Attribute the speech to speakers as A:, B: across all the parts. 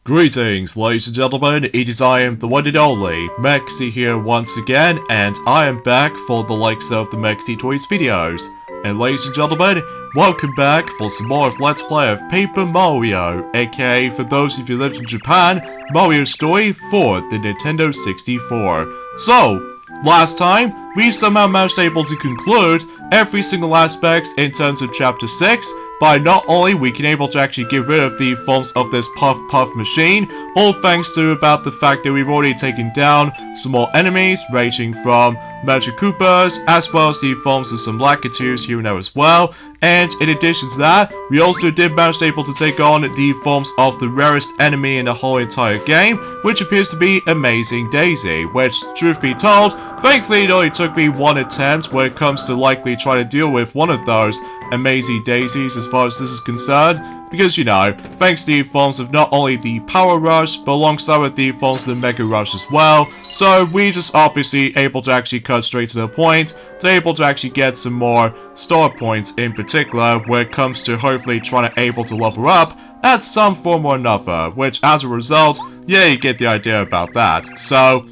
A: Greetings, ladies and gentlemen, it is I am the one and only, Mexi here once again, and I am back for the likes of the Mexi Toys videos. And ladies and gentlemen, welcome back for some more of Let's Play of Paper Mario, aka, for those of you who lived in Japan, Mario Story for the Nintendo 64. So, last time, we somehow managed able to conclude every single aspect in terms of Chapter 6, by not only we can able to actually get rid of the forms of this Puff Puff machine, all thanks to about the fact that we've already taken down some more enemies, ranging from Magic Koopas, as well as the forms of some Lakitus here and there as well. And in addition to that, we also did manage able to take on the forms of the rarest enemy in the whole entire game, which appears to be Amazing Daisy, which, truth be told, thankfully it only took me one attempt when it comes to likely trying to deal with one of those Amazing Daisies as far as this is concerned, because, you know, thanks to the forms of not only the Power Rush, but alongside with the forms of the Mega Rush as well, so we just obviously able to actually cut straight to the point, to able to actually get some more star points in particular, when it comes to hopefully trying to able to level up at some form or another, which as a result, yeah, you get the idea about that. So,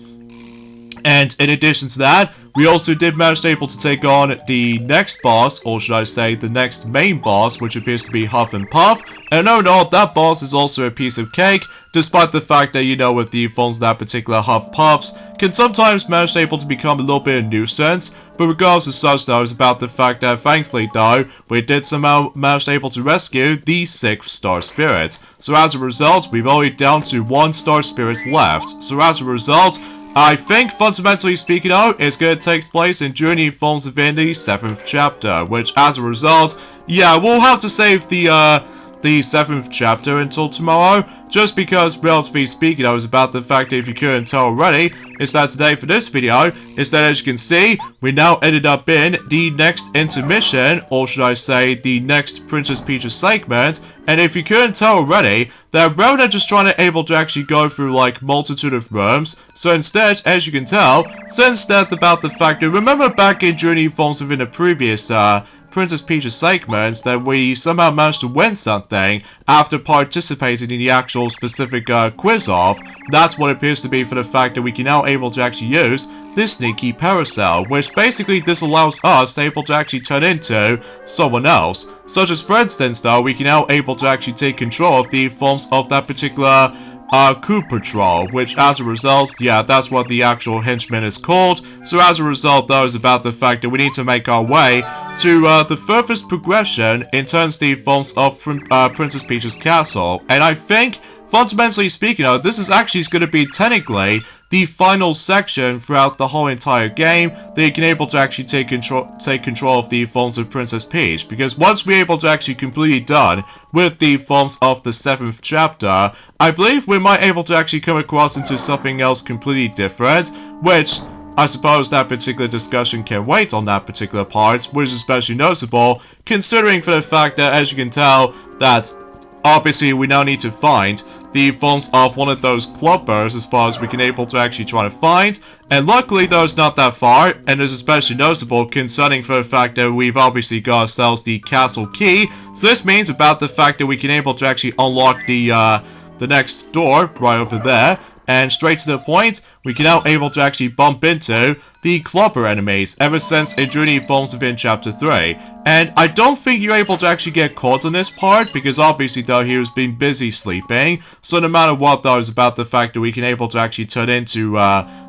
A: and in addition to that, we also did manage to able to take on the next boss, or should I say the next main boss, which appears to be Huff and Puff. And oh no, that boss is also a piece of cake, despite the fact that, you know, with the forms of that particular Huff Puffs, can sometimes manage to able to become a little bit of a nuisance. But regardless of such though, it's about the fact that thankfully though, we did somehow manage to able to rescue the 6th Star Spirit. So as a result, we've only down to 1 Star Spirit left. So as a result, I think, fundamentally speaking out, it's going to take place in Journey Forms of in the 7th chapter, which, as a result, yeah, we'll have to save the 7th chapter until tomorrow, just because, relatively speaking, I was about the fact that if you couldn't tell already, is that today for this video, is that as you can see, we now ended up in the next intermission, or should I say, the next Princess Peach's segment, and if you couldn't tell already, that rather than just trying to able to actually go through like multitude of rooms, so instead, as you can tell, since that about the fact that remember back in Journey Forms of in the previous Princess Peach's segment that we somehow managed to win something after participating in the actual specific quiz-off. That's what it appears to be for the fact that we can now able to actually use this sneaky parasol, which basically this allows us to able to actually turn into someone else. Such as, for instance, though, we can now able to actually take control of the forms of that particular Coup Patrol, which as a result, yeah, that's what the actual henchman is called. So as a result, though, is about the fact that we need to make our way to the furthest progression in terms of the forms of Princess Peach's castle. And I think, fundamentally speaking, this is actually going to be technically the final section throughout the whole entire game that you can able to actually take control of the forms of Princess Peach, because once we're able to actually completely done with the forms of the 7th chapter, I believe we might able to actually come across into something else completely different, which I suppose that particular discussion can wait on that particular part, which is especially noticeable considering for the fact that, as you can tell, that obviously we now need to find the forms of one of those clubbers as far as we can able to actually try to find, and luckily though it's not that far, and it's especially noticeable concerning for the fact that we've obviously got ourselves the castle key. So this means about the fact that we can able to actually unlock the next door right over there, and straight to the point, we can now able to actually bump into the clubber enemies ever since in Journey Forms of in Chapter 3. And I don't think you're able to actually get caught on this part, because obviously though he was being busy sleeping, so no matter what though is about the fact that we can able to actually turn into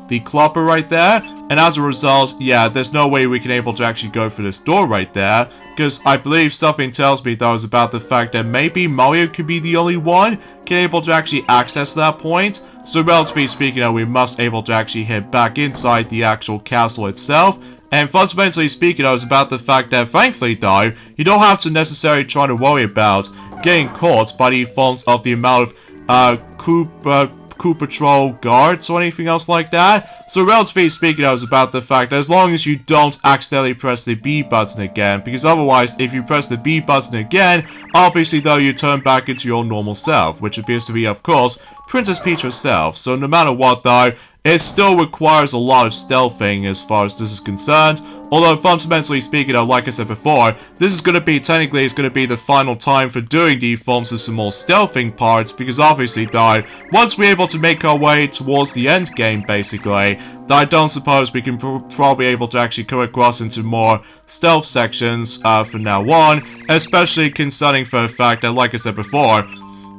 A: the clubber right there, and as a result, yeah, there's no way we can able to actually go through this door right there, because I believe something tells me though is about the fact that maybe Mario could be the only one can able to actually access that point. So relatively speaking, we must able to actually head back inside the actual castle itself. And fundamentally speaking, it's about the fact that thankfully though, you don't have to necessarily try to worry about getting caught by the forms of the amount of Coup Patrol guards or anything else like that. So relatively speaking, it's about the fact that as long as you don't accidentally press the B button again, because otherwise if you press the B button again, obviously though you turn back into your normal self, which appears to be of course Princess Peach herself. So no matter what though, it still requires a lot of stealthing as far as this is concerned. Although fundamentally speaking, like I said before, this is going to be, technically, it's going to be the final time for doing the forms of some more stealthing parts, because obviously though, once we're able to make our way towards the end game basically, I don't suppose we can probably able to actually come across into more stealth sections from now on, especially concerning for the fact that, like I said before,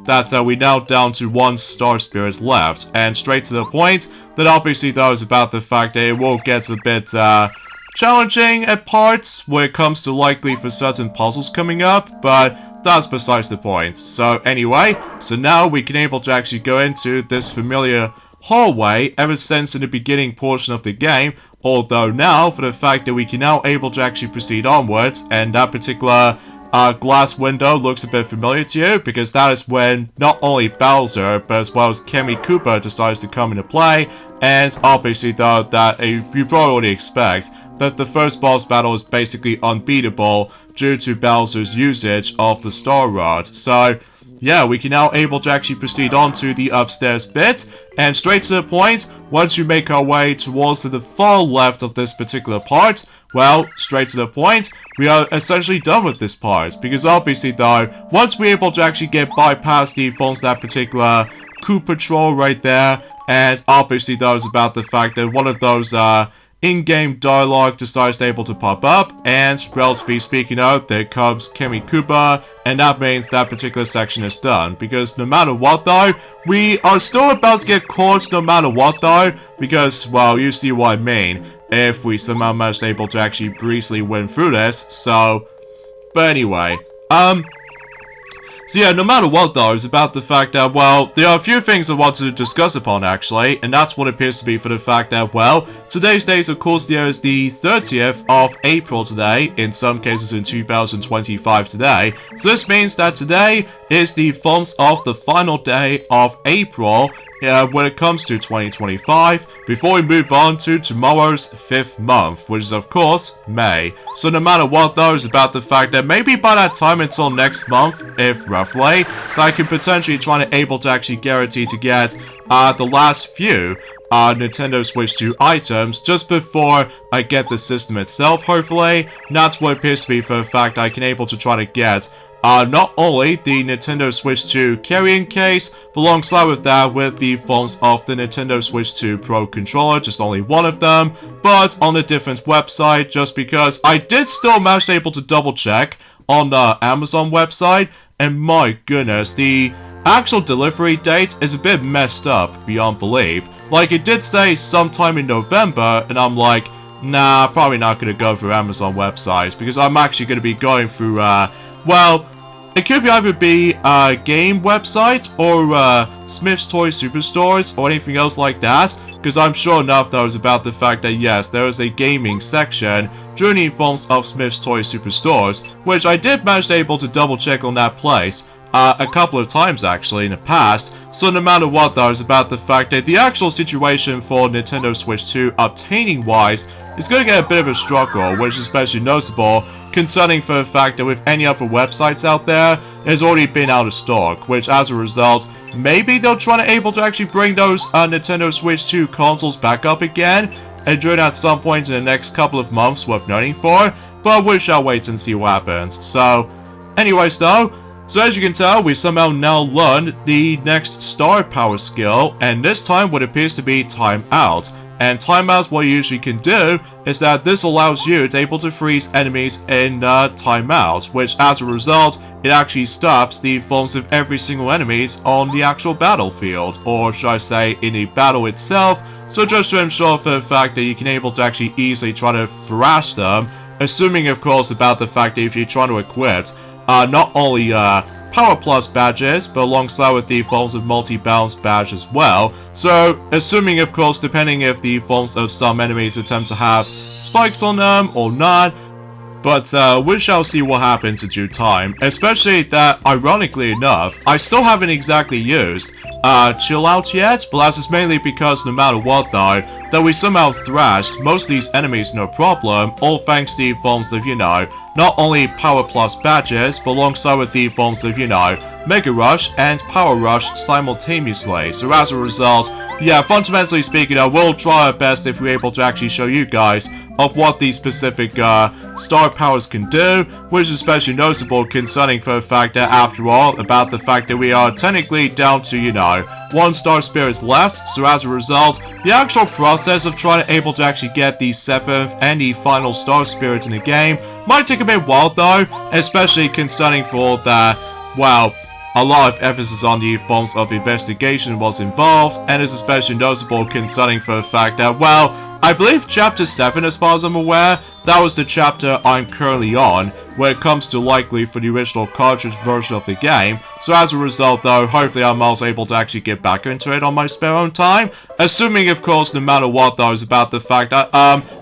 A: that we're now down to 1 star spirit left, and straight to the point, that obviously though is about the fact that it will get a bit challenging at parts when it comes to likely for certain puzzles coming up, but that's besides the point. So anyway, so now we can able to actually go into this familiar hallway ever since in the beginning portion of the game, although now for the fact that we can now able to actually proceed onwards, and that particular glass window looks a bit familiar to you, because that is when not only Bowser, but as well as Kimmy Cooper decides to come into play, and obviously though that you probably already expect that the first boss battle is basically unbeatable due to Bowser's usage of the Star Rod. So yeah, we can now able to actually proceed on to the upstairs bit, and straight to the point, once you make our way towards the far left of this particular part, well, straight to the point, we are essentially done with this part, because obviously though, once we're able to actually get bypast the phones that particular coup patrol right there, and obviously though is about the fact that one of those in-game dialogue decides to able to pop up, and relatively speaking out, there comes Kimmy Cooper, and that means that particular section is done, because no matter what though, we are still about to get close no matter what though, because, well, you see what I mean, if we somehow manage able to actually breezily win through this, so, but anyway, so yeah, no matter what though, it's about the fact that, well, there are a few things I want to discuss upon actually, and that's what appears to be for the fact that, well, today's date of course there is the 30th of April today, in some cases in 2025 today, so this means that today is the forms of the final day of April, when it comes to 2025, before we move on to tomorrow's 5th month, which is of course May. So no matter what though, is about the fact that maybe by that time until next month, if roughly, that I could potentially try to able to actually guarantee to get the last few Nintendo Switch 2 items just before I get the system itself, hopefully. And that's what appears to be for the fact I can able to try to get not only the Nintendo Switch 2 carrying case, but alongside with that with the forms of the Nintendo Switch 2 Pro controller, just only one of them, but on a different website, just because I did still manage to able to double check on the Amazon website, and my goodness, the actual delivery date is a bit messed up beyond belief. Like, it did say sometime in November, and I'm like, nah, probably not gonna go through Amazon websites, because I'm actually gonna be going through, well, it could either be a game website or Smith's Toy Superstores or anything else like that, because I'm sure enough that was about the fact that yes, there is a gaming section during the forms of Smith's Toy Superstores, which I did manage to able to double check on that place a couple of times actually in the past. So no matter what though, is about the fact that the actual situation for Nintendo Switch 2 obtaining wise is going to get a bit of a struggle, which is especially noticeable concerning for the fact that with any other websites out there, it has already been out of stock, which as a result, maybe they'll try to able to actually bring those Nintendo Switch 2 consoles back up again, and during at some point in the next couple of months worth noting for, but we shall wait and see what happens. So, anyways though, so as you can tell, we somehow now learned the next star power skill, and this time what appears to be Time Out. And timeouts, what you usually can do is that this allows you to able to freeze enemies in timeouts, which as a result, it actually stops the forms of every single enemies on the actual battlefield, or should I say in the battle itself, so just to ensure for the fact that you can able to actually easily try to thrash them, assuming of course about the fact that if you're trying to equip not only Power Plus badges, but alongside with the forms of multi-balance badge as well. So, assuming of course, depending if the forms of some enemies attempt to have spikes on them or not, But we shall see what happens in due time, especially that, ironically enough, I still haven't exactly used Chill Out yet, but that's just mainly because no matter what though, that we somehow thrashed most of these enemies no problem, all thanks to the forms of, you know, not only Power Plus badges, but alongside with the forms of, you know, Mega Rush and Power Rush simultaneously. So as a result, yeah, fundamentally speaking, I will try our best if we're able to actually show you guys of what these specific star powers can do, which is especially noticeable concerning for the fact that, after all, about the fact that we are technically down to, you know, 1 star spirits left. So as a result, the actual process of trying to able to actually get the 7th and the final star spirit in the game might take a bit while though, especially concerning for that, well, a lot of emphasis on the forms of investigation was involved, and is especially noticeable concerning for the fact that, well, I believe Chapter 7, as far as I'm aware, that was the chapter I'm currently on, when it comes to likely for the original cartridge version of the game. So as a result though, hopefully I'm also able to actually get back into it on my spare own time, assuming of course no matter what though is about the fact that,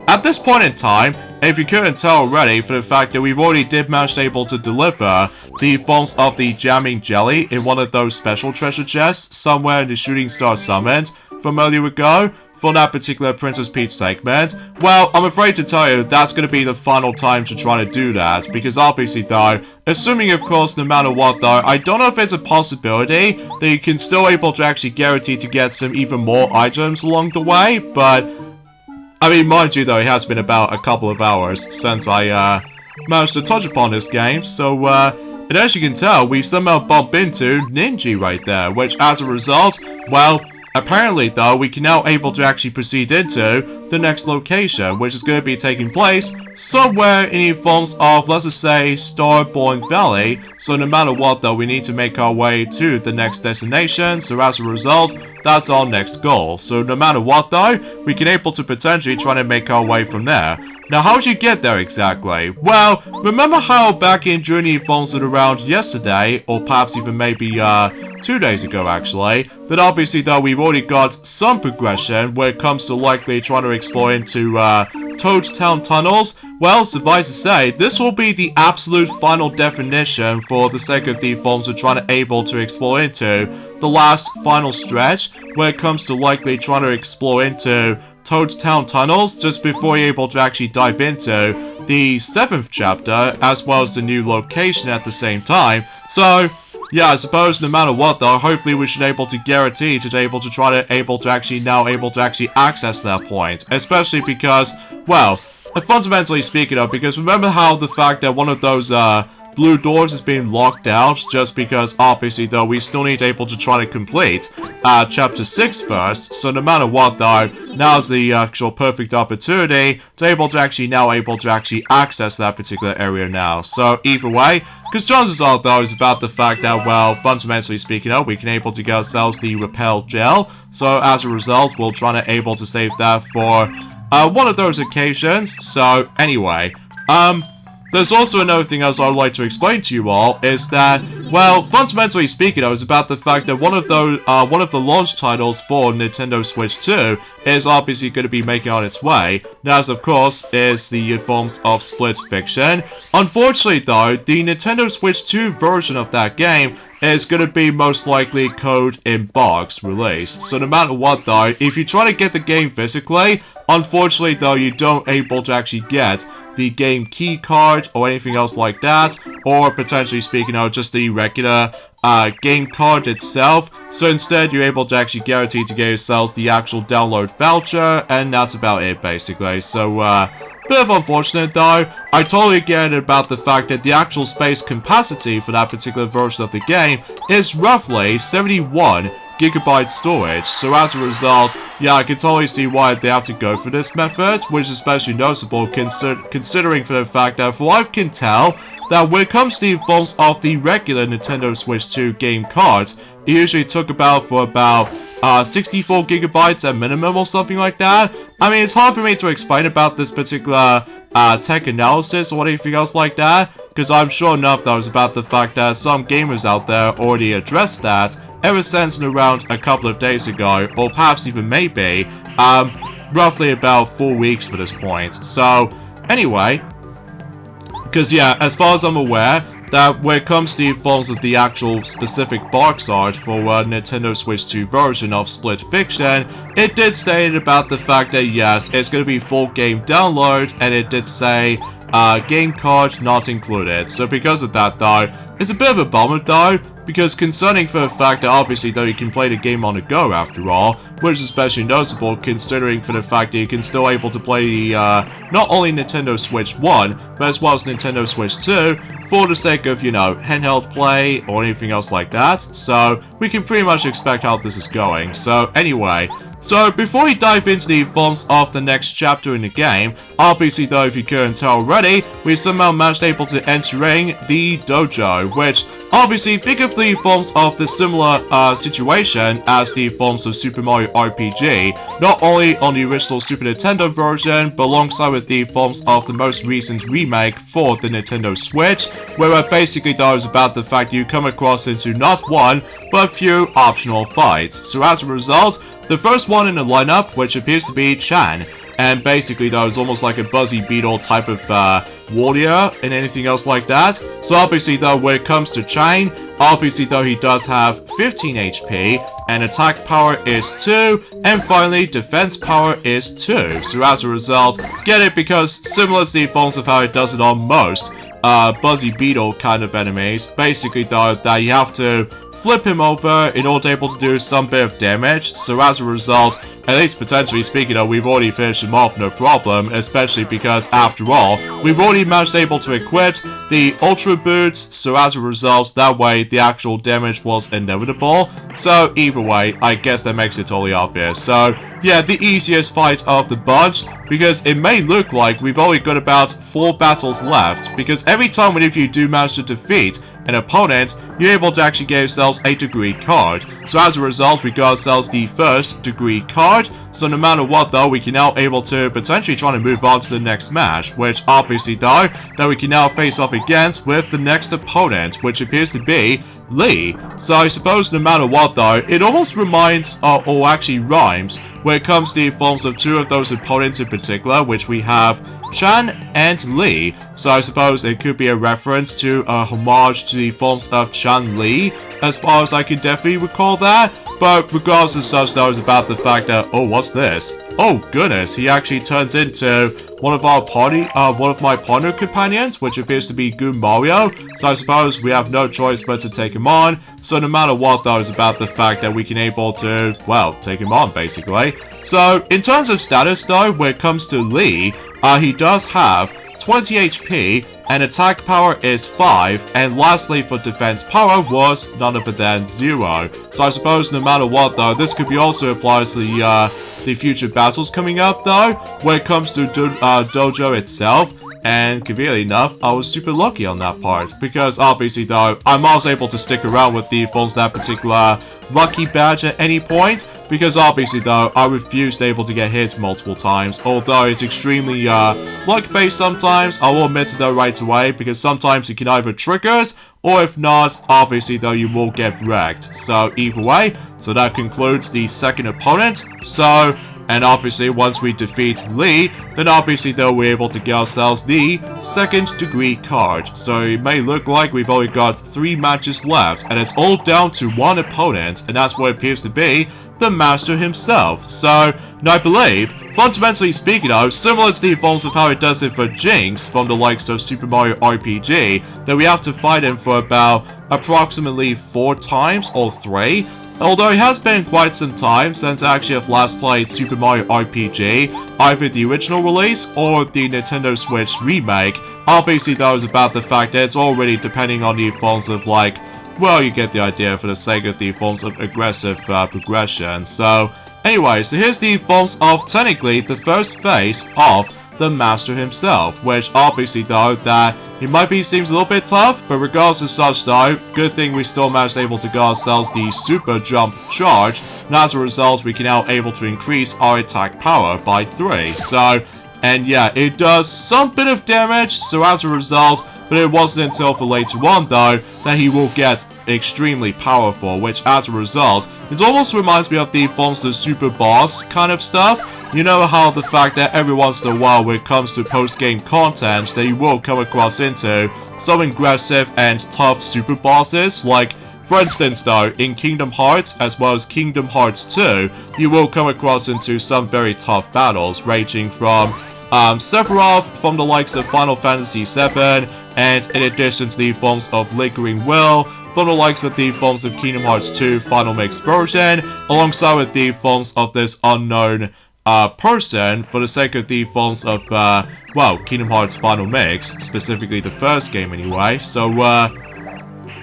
A: at this point in time, if you couldn't tell already, for the fact that we've already did manage to able to deliver the forms of the jamming jelly in one of those special treasure chests somewhere in the Shooting Star Summit from earlier ago, for that particular Princess Peach segment. Well, I'm afraid to tell you that's going to be the final time to try to do that, because obviously though, assuming of course no matter what though, I don't know if it's a possibility that you can still able to actually guarantee to get some even more items along the way, but I mean, mind you though, it has been about a couple of hours since I managed to touch upon this game, so and as you can tell, we somehow bump into Ninja right there, which as a result, well, apparently though, we can now able to actually proceed into the next location, which is going to be taking place somewhere in the forms of, let's just say, Starborn Valley. So no matter what though, we need to make our way to the next destination, so as a result, that's our next goal. So no matter what though, we can able to potentially try to make our way from there. Now, how would you get there exactly? Well, remember how back in Journey Evolved around yesterday, or perhaps even maybe 2 days ago actually, that obviously though we've already got some progression when it comes to likely trying to explore into Toadstown tunnels? Well, suffice to say, this will be the absolute final definition for the sake of the forms we're trying to able to explore into the last final stretch when it comes to likely trying to explore into Toadstown tunnels just before you're able to actually dive into the 7th chapter as well as the new location at the same time. So yeah, I suppose no matter what though, hopefully we should able to guarantee to able to try to able to actually access that point, especially because, well, fundamentally speaking of, because remember how the fact that one of those blue doors is being locked out just because obviously though we still need to able to try to complete chapter 6 first. So no matter what though, now's the actual perfect opportunity to able to actually access that particular area now. So either way, because chances are though is about the fact that, well, fundamentally speaking of, we can able to get ourselves the repel gel. So as a result, we'll try to able to save that for one of those occasions. So anyway, there's also another thing else I would like to explain to you all, is that, well, fundamentally speaking, it was about the fact that one of the launch titles for Nintendo Switch 2 is obviously going to be making on its way. Now, as of course, is the forms of Split Fiction. Unfortunately, though, the Nintendo Switch 2 version of that game is going to be most likely code in box release. So no matter what, though, if you try to get the game physically, unfortunately, though, you don't able to actually get the game key card or anything else like that, or potentially speaking of just the regular game card itself. So instead you're able to actually guarantee to get yourselves the actual download voucher, and that's about it basically. So bit of unfortunate though. I totally get it about the fact that the actual space capacity for that particular version of the game is roughly 71 gigabyte storage, so as a result, yeah, I can totally see why they have to go for this method, which is especially noticeable considering for the fact that, for what I can tell, that when it comes to the forms of the regular Nintendo Switch 2 game cards, it usually took about 64 gigabytes at minimum or something like that. I mean, it's hard for me to explain about this particular tech analysis or anything else like that, because I'm sure enough that was about the fact that some gamers out there already addressed that ever since around a couple of days ago, or perhaps even maybe roughly about 4 weeks for this point. So anyway, Because yeah, as far as I'm aware, that when it comes to the forms of the actual specific box art for Nintendo Switch 2 version of Split Fiction, it did state about the fact that yes, it's going to be full game download, and it did say game card not included. So because of that though, it's a bit of a bummer though, because concerning for the fact that obviously though you can play the game on the go after all, which is especially noticeable considering for the fact that you can still able to play the not only Nintendo Switch 1, but as well as Nintendo Switch 2, for the sake of, you know, handheld play or anything else like that. So we can pretty much expect how this is going. So anyway, so before we dive into the forms of the next chapter in the game, obviously though if you couldn't tell already, we somehow managed able to entering the dojo, which obviously think of the forms of the similar situation as the forms of Super Mario RPG, not only on the original Super Nintendo version, but alongside with the forms of the most recent remake for the Nintendo Switch, where basically though is about the fact you come across into not one, but a few optional fights. So as a result, the first one in the lineup, which appears to be Chan, and basically though is almost like a Buzzy Beetle type of warrior and anything else like that. So obviously though when it comes to Chan, obviously though he does have 15 HP, and attack power is 2, and finally defense power is 2. So as a result, get it, because similar to the forms of how it does it on most Buzzy Beetle kind of enemies, basically though that you have to flip him over in order to able to do some bit of damage. So as a result, at least potentially speaking of, we've already finished him off no problem, especially because after all, we've already managed able to equip the Ultra Boots, so as a result, that way the actual damage was inevitable. So either way, I guess that makes it totally obvious. So yeah, the easiest fight of the bunch, because it may look like we've only got about 4 battles left, because every time whenever you do manage to defeat an opponent, you're able to actually get yourselves a degree card. So as a result, we got ourselves the first degree card. So no matter what though, we can now able to potentially try to move on to the next match, which obviously though, that we can now face up against with the next opponent, which appears to be Lee. So I suppose no matter what though, it almost reminds, or actually rhymes, when it comes to the forms of 2 of those opponents in particular, which we have Chan and Lee. So I suppose it could be a reference to a homage to the forms of Chan Lee, as far as I can definitely recall that. But regardless of such, though, is about the fact that, oh, what's this? Oh goodness, he actually turns into one of our one of my partner companions, which appears to be Goon Mario. So I suppose we have no choice but to take him on. So no matter what, though, is about the fact that we can able to, well, take him on basically. So in terms of status, though, when it comes to Lee, he does have 20 HP, and attack power is 5, and lastly for defense power was none other than 0. So I suppose no matter what though, this could be also applied to the future battles coming up though, when it comes to Dojo itself. And conveniently enough, I was super lucky on that part, because obviously though, I'm also able to stick around with the phones that particular lucky badge at any point, because obviously though, I refused able to get hit multiple times, although it's extremely luck-based sometimes. I will admit it though right away, because sometimes it can either triggers, or if not, obviously though, you will get wrecked. So either way, so that concludes the second opponent. So, and obviously once we defeat Lee, then obviously though we're able to get ourselves the second degree card. So it may look like we've only got 3 matches left, and it's all down to 1 opponent, and that's what it appears to be, the master himself. So, and I believe, fundamentally speaking though, similar to the forms of how it does it for Jinx from the likes of Super Mario RPG, that we have to fight him for about approximately 4 times or 3. Although it has been quite some time since I actually have last played Super Mario RPG, either the original release or the Nintendo Switch remake. Obviously though is about the fact that it's already depending on the forms of like, well, you get the idea for the sake of the forms of aggressive progression. So anyway, so here's the forms of technically the first phase of the master himself, which obviously though that it might be seems a little bit tough, but regardless of such though, good thing we still managed able to get ourselves the super jump charge, and as a result we can now able to increase our attack power by 3. So, and yeah, it does some bit of damage, so as a result, but it wasn't until for later on, though, that he will get extremely powerful, which as a result, it almost reminds me of the Monster Super Boss kind of stuff. You know how the fact that every once in a while when it comes to post-game content, that you will come across into some aggressive and tough super bosses, like, for instance though, in Kingdom Hearts, as well as Kingdom Hearts 2, you will come across into some very tough battles, ranging from Sephiroth from the likes of Final Fantasy VII, and in addition to the forms of Lingering Will, from the likes of the forms of Kingdom Hearts 2 Final Mix version, alongside with the forms of this unknown person, for the sake of the forms of, well, Kingdom Hearts Final Mix, specifically the first game anyway, so,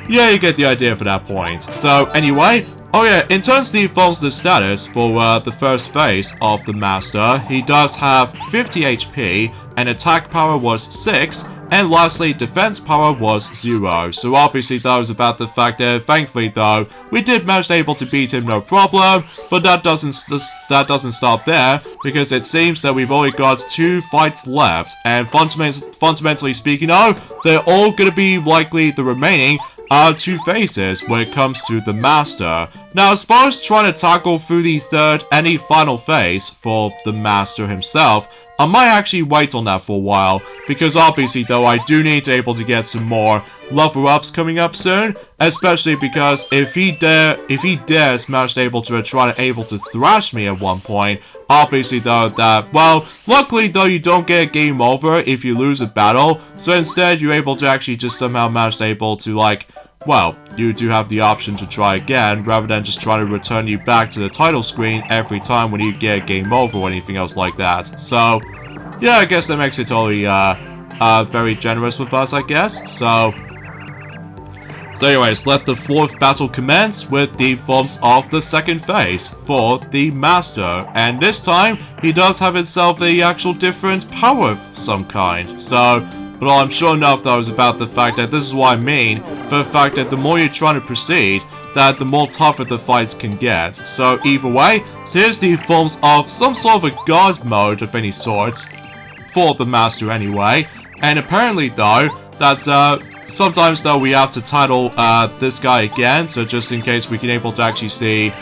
A: yeah, you get the idea for that point. So, anyway, oh yeah, in terms of the forms of the status for, the first phase of the Master, he does have 50 HP, and attack power was 6, and lastly, defense power was 0. So obviously that was about the fact that, thankfully though, we did manage able to beat him no problem, but that doesn't stop there, because it seems that we've only got 2 fights left, and fundamentally speaking though, they're all gonna be likely the remaining 2 phases when it comes to the Master. Now, as far as trying to tackle through the third and the final phase for the Master himself, I might actually wait on that for a while, because obviously though I do need to able to get some more level ups coming up soon, especially because if he dares manage able to try to thrash me at one point, obviously though that, well, luckily though you don't get a game over if you lose a battle, so instead you're able to actually just somehow manage able to, like, well, you do have the option to try again, rather than just trying to return you back to the title screen every time when you get a game over or anything else like that. So, yeah, I guess that makes it totally, very generous with us, I guess. So anyways, let the 4th battle commence with the forms of the second phase for the Master. And this time, he does have himself a actual different power of some kind. So, well, I'm sure enough though is about the fact that this is what I mean, for the fact that the more you're trying to proceed, that the more tougher the fights can get. So either way, so here's the forms of some sort of a god mode of any sorts, for the Master anyway, and apparently though, that sometimes though we have to title this guy again, so just in case we can able to actually see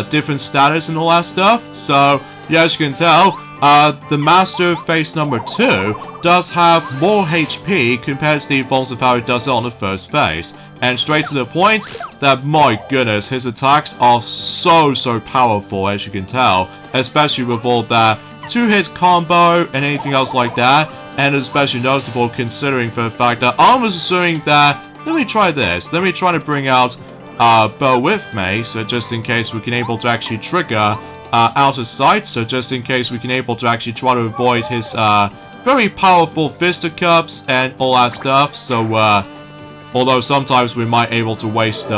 A: different status and all that stuff. So yeah, as you can tell, the Master phase number 2 does have more HP compared to the forms of how it does it on the first phase. And straight to the point, that my goodness, his attacks are so powerful, as you can tell, especially with all that 2-hit combo and anything else like that, and especially noticeable considering for the fact that I was assuming that, let me try this, let me try to bring out Bo with me, so just in case we can able to actually trigger out of sight, so just in case we can able to actually try to avoid his very powerful fisticuffs and all that stuff. So although sometimes we might able to waste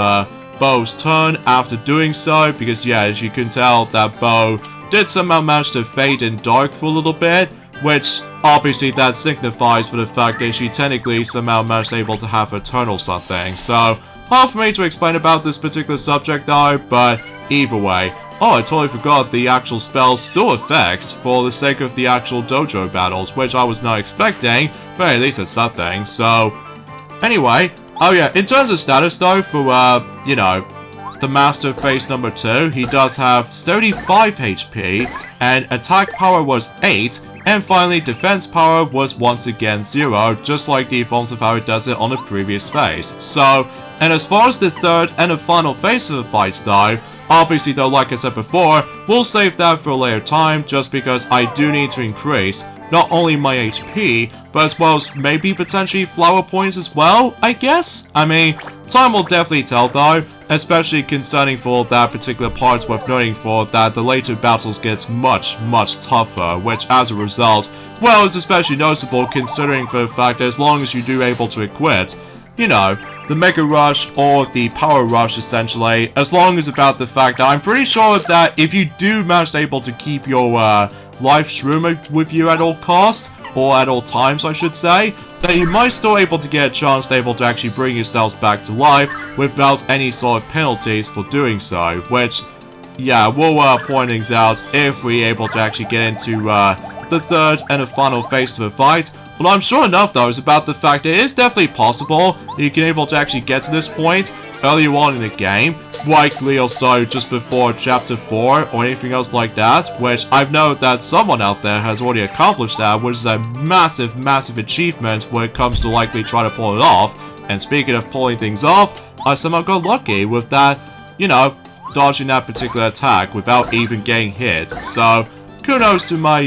A: Bo's turn after doing so, because yeah, as you can tell, that Bo did somehow manage to fade in dark for a little bit, which obviously that signifies for the fact that she technically somehow managed able to have eternal something. So hard for me to explain about this particular subject though, but either way. Oh, I totally forgot the actual spell still affects for the sake of the actual dojo battles, which I was not expecting, but at least it's something. So anyway, oh yeah, in terms of status though, for you know, the Master phase number 2, he does have 35 HP, and attack power was 8, and finally defense power was once again 0, just like the forms of how it does it on the previous phase. So, and as far as the third and the final phase of the fight though, obviously though, like I said before, we'll save that for a later time, just because I do need to increase not only my HP, but as well as maybe potentially flower points as well, I guess? I mean, time will definitely tell though, especially concerning for that particular part's worth noting for that the later battles gets much tougher, which as a result, well, is especially noticeable considering for the fact that as long as you do able to equip, you know, the Mega Rush or the Power Rush essentially, as long as about the fact that I'm pretty sure that if you do manage to able to keep your life shroom with you at all costs, or at all times I should say, that you might still able to get a chance to able to actually bring yourselves back to life without any sort of penalties for doing so, which, yeah, we'll point things out if we able to actually get into the third and the final phase of the fight. What I'm sure enough, though, is about the fact that it is definitely possible that you can able to actually get to this point earlier on in the game, likely also just before Chapter 4 or anything else like that, which I've known that someone out there has already accomplished that, which is a massive, massive achievement when it comes to likely trying to pull it off. And speaking of pulling things off, I somehow got lucky with that, you know, dodging that particular attack without even getting hit. So, kudos to my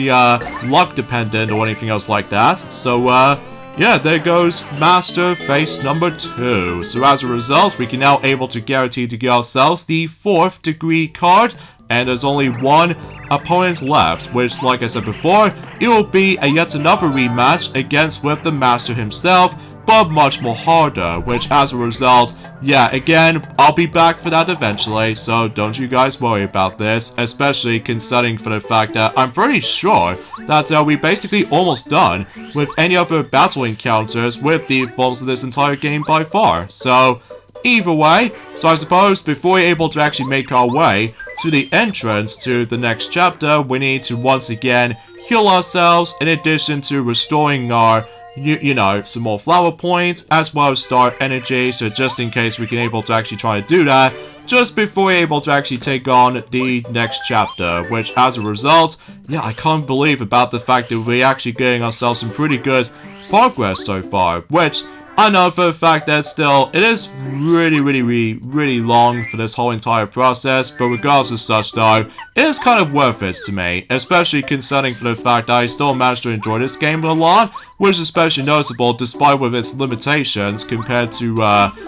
A: luck dependent or anything else like that. So, yeah, there goes Master Face number 2. So as a result, we can now able to guarantee to get ourselves the 4th degree card. And there's only one opponent left, which, like I said before, it will be a yet another rematch against with the Master himself, but much more harder, which as a result, yeah, again, I'll be back for that eventually, so don't you guys worry about this, especially considering for the fact that I'm pretty sure that we're basically almost done with any other battle encounters with the forms of this entire game by far. So, either way, so I suppose before we're able to actually make our way to the entrance to the next chapter, we need to once again heal ourselves in addition to restoring our you know, some more flower points, as well as star energy, so just in case we can able to actually try to do that, just before we're able to actually take on the next chapter, which as a result, yeah, I can't believe about the fact that we're actually getting ourselves some pretty good progress so far, which I know for a fact that still, it is really long for this whole entire process, but regardless of such though, it is kind of worth it to me, especially considering for the fact that I still managed to enjoy this game a lot, which is especially noticeable despite with its limitations compared to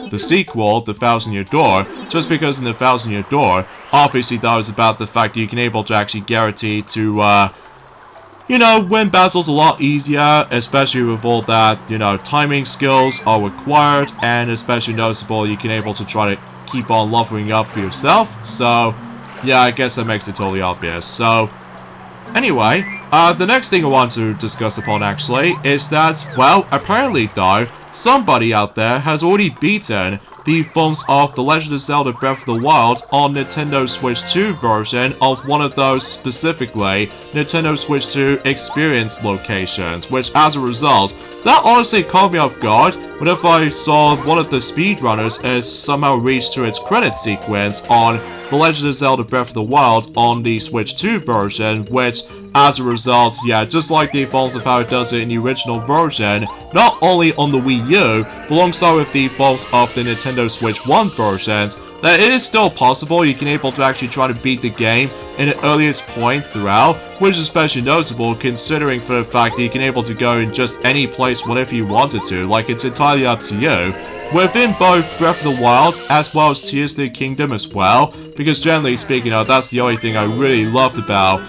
A: the sequel, The Thousand Year Door, just because in The Thousand Year Door, obviously that was about the fact that you can able to actually guarantee to you know, win battles a lot easier, especially with all that, you know, timing skills are required, and especially noticeable, you can able to try to keep on leveling up for yourself, so, yeah, I guess that makes it totally obvious. So, anyway, the next thing I want to discuss upon, actually, is that, well, apparently, though, somebody out there has already beaten the forms of The Legend of Zelda Breath of the Wild on Nintendo Switch 2 version of one of those specifically Nintendo Switch 2 experience locations, which as a result, that honestly caught me off guard whenever I saw one of the speedrunners has somehow reached to its credit sequence on The Legend of Zelda Breath of the Wild on the Switch 2 version, which as a result, yeah, just like the defaults of how it does it in the original version, not only on the Wii U, but alongside with the defaults of the Nintendo Switch 1 versions, that it is still possible you can able to actually try to beat the game in the earliest point throughout, which is especially noticeable considering for the fact that you can able to go in just any place whenever you wanted to, like it's entirely up to you. Within both Breath of the Wild as well as Tears of the Kingdom as well, because generally speaking, that's the only thing I really loved about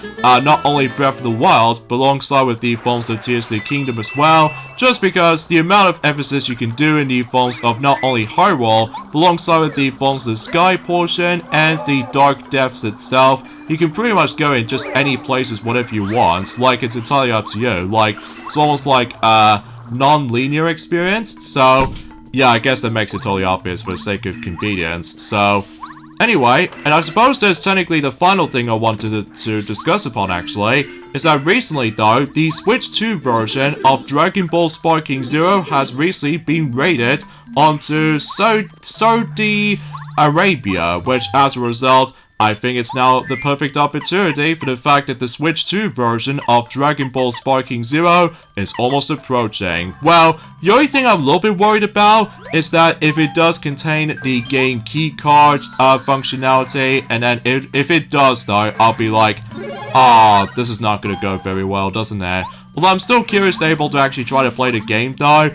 A: not only Breath of the Wild, but alongside with the forms of Tears of the Kingdom as well, just because the amount of emphasis you can do in the forms of not only Hyrule, but alongside with the forms of the Sky portion and the Dark Depths itself, you can pretty much go in just any places whatever you want, like it's entirely up to you, like it's almost like a non-linear experience, so yeah, I guess that makes it totally obvious for the sake of convenience. So, anyway, and I suppose there's technically the final thing I wanted to discuss upon, actually, is that recently, though, the Switch 2 version of Dragon Ball Sparking Zero has recently been rated onto Saudi Arabia, which, as a result, I think it's now the perfect opportunity for the fact that the Switch 2 version of Dragon Ball Sparking Zero is almost approaching. Well, the only thing I'm a little bit worried about is that if it does contain the game keycard functionality, and then if it does though, I'll be like, this is not gonna go very well, doesn't it? Although I'm still curious to able to actually try to play the game though,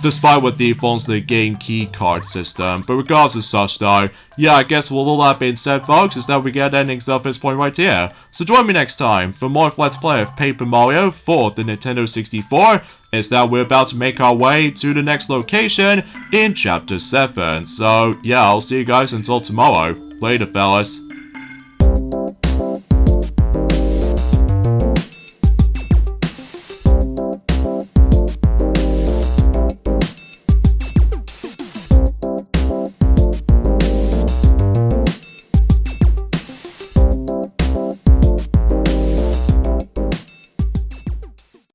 A: despite what the forms of the game key card system. But regardless of such though, yeah, I guess with all that being said, folks, is that we get endings of this point right here. So join me next time for more Let's Play of Paper Mario for the Nintendo 64, is that we're about to make our way to the next location in Chapter 7. So yeah, I'll see you guys until tomorrow. Later, fellas.